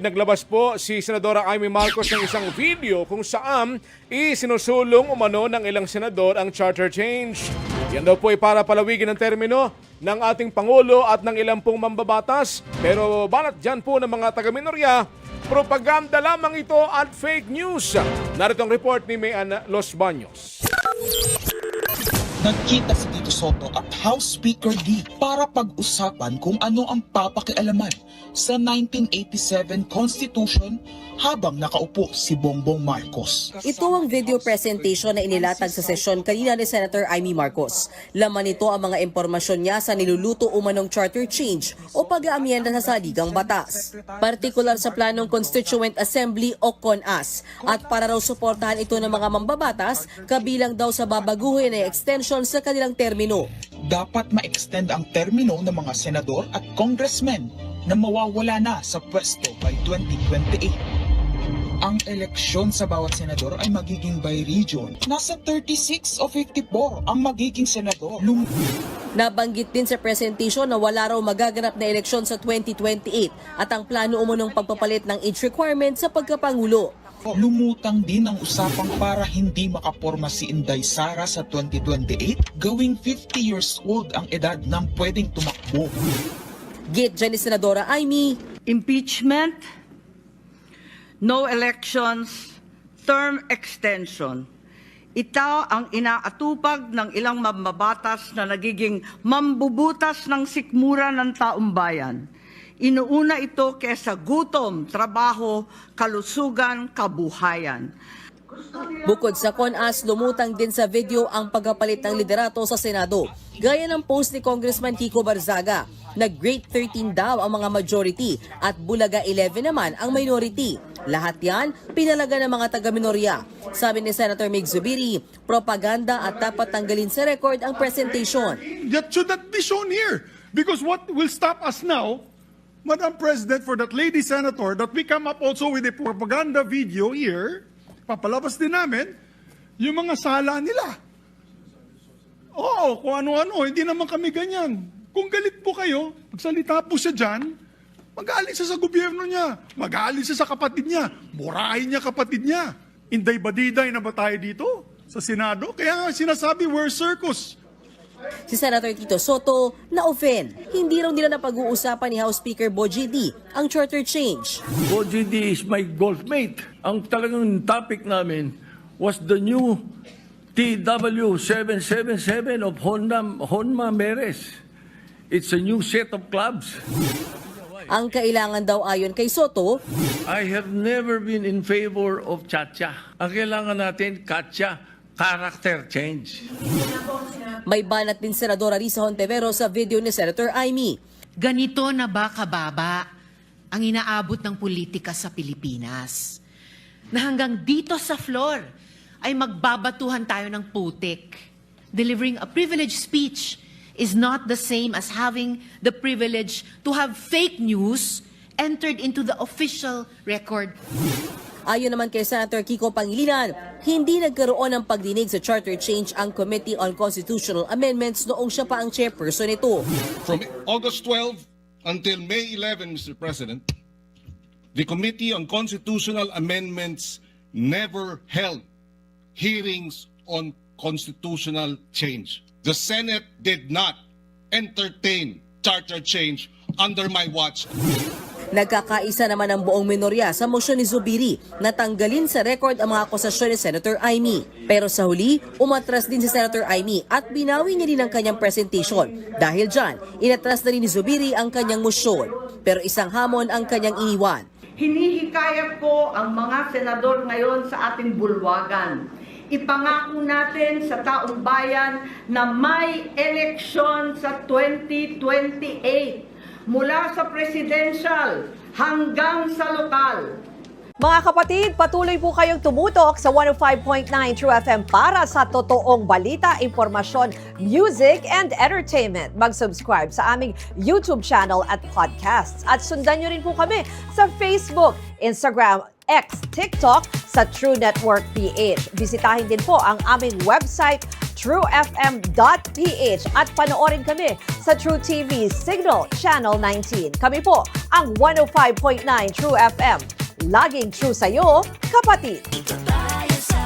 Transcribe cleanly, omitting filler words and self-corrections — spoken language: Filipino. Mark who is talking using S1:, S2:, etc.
S1: Naglabas po si Senadora Amy Marcos ng isang video kung saan isinusulong umano ng ilang senador ang charter change. Yan daw po ay para palawigin ang termino ng ating Pangulo at ng ilang pong mambabatas. Pero balat dyan po ng mga taga-minorya, propaganda lamang ito at fake news. Narito ang report ni Mayan Los Baños.
S2: Nagkita si Tito Soto at House Speaker Lee para pag-usapan kung ano ang papakialaman sa 1987 Constitution habang nakaupo si Bongbong Marcos.
S3: Ito ang video presentation na inilatag sa sesyon kanina ni Senator Amy Marcos. Laman nito ang mga impormasyon niya sa niluluto umanong charter change o pag-aamyenda sa saligang batas. Partikular sa planong Constituent Assembly o CONAS at para raw suportahan ito ng mga mambabatas kabilang daw sa babaguhin na extension sa kanilang termino.
S2: Dapat ma-extend ang termino ng mga senador at congressmen na mawawala na sa pwesto by 2028. Ang eleksyon sa bawat senador ay magiging by region. Nasa 36 o 54 ang magiging senador.
S3: Nabanggit din sa presentation na wala raw magaganap na eleksyon sa 2028 at ang plano umunong pagpapalit ng age requirement sa pagkapangulo.
S2: Lumutang din ang usapang para hindi makaporma si Inday Sara sa 2028, gawing 50 years old ang edad ng pwedeng tumakbo.
S3: Git dyan ni Senadora Amy,
S4: impeachment, no elections, term extension. Ito ang inaatupag ng ilang mambabatas na nagiging mambubutas ng sikmura ng taumbayan. Inuuna ito kesa gutom, trabaho, kalusugan, kabuhayan.
S3: Bukod sa CONAS, lumutang din sa video ang pagkapalit ng liderato sa Senado. Gaya ng post ni Congressman Kiko Barzaga, na Grade 13 daw ang mga majority at Bulaga 11 naman ang minority. Lahat yan, pinalaga ng mga taga-minorya. Sabi ni Senator Mig Zubiri, propaganda at dapat tanggalin sa record ang presentation.
S5: That should not be shown here. Because what will stop us now, Madam President, for that lady senator, that we come up also with a propaganda video here, papalabas din namin, yung mga sala nila. Oo, kung ano-ano, hindi naman kami ganyan. Kung galit po kayo, magsalita po siya dyan, mag-aalis siya sa gobyerno niya, mag-aalis siya sa kapatid niya, burahin niya kapatid niya. Inday-badiday na ba tayo dito sa Senado? Kaya nga sinasabi, we're circus.
S3: Si Senator Tito Soto na-offend. Hindi raw nila napag-uusapan ni House Speaker Bogie D ang charter change.
S6: Bogie D is my golfmate. Ang talagang topic namin was the new TW777 of Honma Meres. It's a new set of clubs.
S3: Ang kailangan daw ayon kay Soto,
S6: I have never been in favor of chacha. Ang kailangan natin, katcha, character change.
S3: may banat din Senadora Risa Hontiveros sa video ni Senator Amy.
S7: Ganito na ba kababa ang inaabot ng politika sa Pilipinas? Na hanggang dito sa floor ay magbabatuhan tayo ng putik. Delivering a privileged speech is not the same as having the privilege to have fake news entered into the official record.
S3: Ayon naman kay Senator Kiko Pangilinan, hindi nagkaroon ng pagdinig sa charter change ang Committee on Constitutional Amendments noong siya pa ang chairperson nito.
S8: From August 12 until May 11, Mr. President, the Committee on Constitutional Amendments never held hearings on constitutional change. The Senate did not entertain charter change under my watch.
S3: Nagkakaisa naman ang buong minorya sa mosyon ni Zubiri na tanggalin sa record ang mga akusasyon ni Senator Amy. Pero sa huli, umatras din si Senator Amy at binawi niya din ang kanyang presentation. Dahil dyan, inatras na rin ni Zubiri ang kanyang mosyon. Pero isang hamon ang kanyang iniwan.
S4: Hinihikayat ko ang mga senador ngayon sa ating bulwagan. Ipangako natin sa taong bayan na may eleksyon sa 2028. Mula sa presidential hanggang sa lokal.
S9: Mga kapatid, patuloy po kayong tumutok sa 105.9 True FM para sa totoong balita, impormasyon, music, and entertainment. Mag-subscribe sa aming YouTube channel at podcasts. At sundan nyo rin po kami sa Facebook, Instagram, X, TikTok sa True Network PH. Bisitahin din po ang aming website, truefm.ph at panoorin kami sa True TV Signal Channel 19. Kami po ang 105.9 True FM. Laging true sa'yo, kapatid.
S10: Ito tayo sa